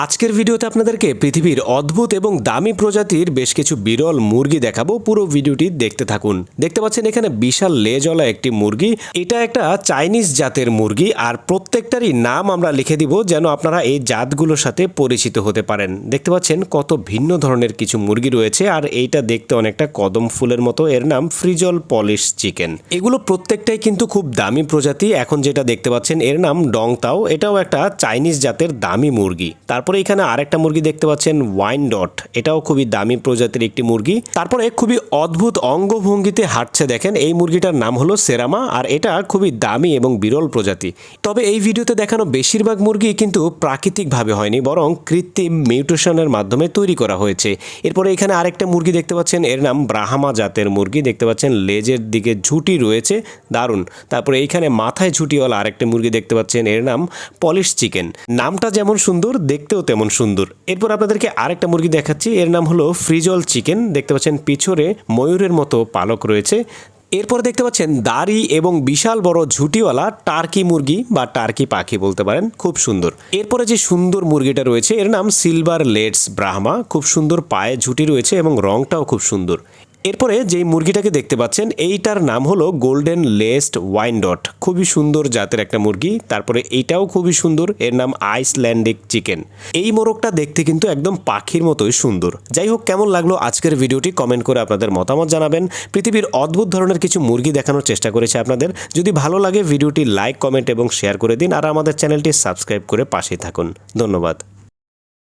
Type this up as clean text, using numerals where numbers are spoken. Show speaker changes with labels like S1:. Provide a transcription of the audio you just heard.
S1: আজকের ভিডিওতে আপনাদেরকে পৃথিবীর অদ্ভুত এবং দামি প্রজাতির বেশ কিছু বিরল মুরগি দেখাবো। পুরো ভিডিওটি দেখতে থাকুন। দেখতে পাচ্ছেন এখানে বিশাল লেজওয়ালা একটি মুরগি। এটা একটা চাইনিজ জাতের মুরগি আর প্রত্যেকটারই নাম আমরা লিখে দিব যেন আপনারা এই জাতগুলোর সাথে পরিচিত হতে পারেন। দেখতে পাচ্ছেন কত ভিন্ন ধরনের কিছু মুরগি রয়েছে আর এইটা দেখতে অনেকটা কদম ফুলের মতো। এর নাম ফ্রিজল পলিশ চিকেন। এগুলো প্রত্যেকটাই কিন্তু খুব দামি প্রজাতি। এখন যেটা দেখতে পাচ্ছেন এর নাম ডংতাও। এটাও একটা চাইনিজ জাতের দামি মুরগি। তারপরে এখানে আরেকটা মুরগি দেখতে পাচ্ছেন ওয়াইনডট। এটাও খুবই দামি প্রজাতির একটি মুরগি। তারপরে খুবই অদ্ভুত অঙ্গভঙ্গিতে হাঁটছে দেখেন, এই মুরগিটার নাম হলো সেরামা আর এটা খুবই দামি এবং বিরল প্রজাতি। তবে এই ভিডিওতে দেখানো বেশিরভাগ মুরগি কিন্তু প্রাকৃতিকভাবে হয়নি, বরং কৃত্রিম মিউটেশনের মাধ্যমে তৈরি করা হয়েছে। এরপরে এখানে আরেকটা মুরগি দেখতে পাচ্ছেন, এর নাম ব্রাহ্মা জাতের মুরগি। দেখতে পাচ্ছেন লেজের দিকে ঝুঁটি রয়েছে, দারুণ। তারপরে এইখানে মাথায় ঝুঁটিওয়ালা আরেকটা মুরগি দেখতে পাচ্ছেন, এর নাম পলিশ চিকেন। নামটা যেমন সুন্দর, দেখতেও তেমন সুন্দর। এরপর আপনাদেরকে আরেকটা মুরগি দেখাচ্ছি, এর নাম হলো ফ্রিজল চিকেন। দেখতে পাচ্ছেন পিছনে ময়ূরের মতো পালক রয়েছে। এরপর দেখতে পাচ্ছেন দাড়ি এবং বিশাল বড় ঝুঁটিওয়ালা টার্কি মুরগি বা টার্কি পাখি বলতে পারেন, খুব সুন্দর। এরপরে যে সুন্দর মুরগিটা রয়েছে এর নাম সিলভার লেটস ব্রাহ্মা। খুব সুন্দর পায়ে ঝুঁটি রয়েছে এবং রংটাও খুব সুন্দর। এরপরে যেই মুরগিটাকে দেখতে পাচ্ছেন এইটার নাম হলো গোল্ডেন লেসড ওয়াইনডট। খুবই সুন্দর জাতের একটা মুরগি। তারপরে এইটাও খুবই সুন্দর, এর নাম আইসল্যান্ডিক চিকেন। এই মোরগটা দেখতে কিন্তু একদম পাখির মতোই সুন্দর। যাই হোক, কেমন লাগলো আজকের ভিডিওটি কমেন্ট করে আপনাদের মতামত জানাবেন। পৃথিবীর অদ্ভুত ধরনের কিছু মুরগি দেখানোর চেষ্টা করেছে আপনাদের। যদি ভালো লাগে ভিডিওটি লাইক, কমেন্ট এবং শেয়ার করে দিন আর আমাদের চ্যানেলটি সাবস্ক্রাইব করে পাশেই থাকুন। ধন্যবাদ।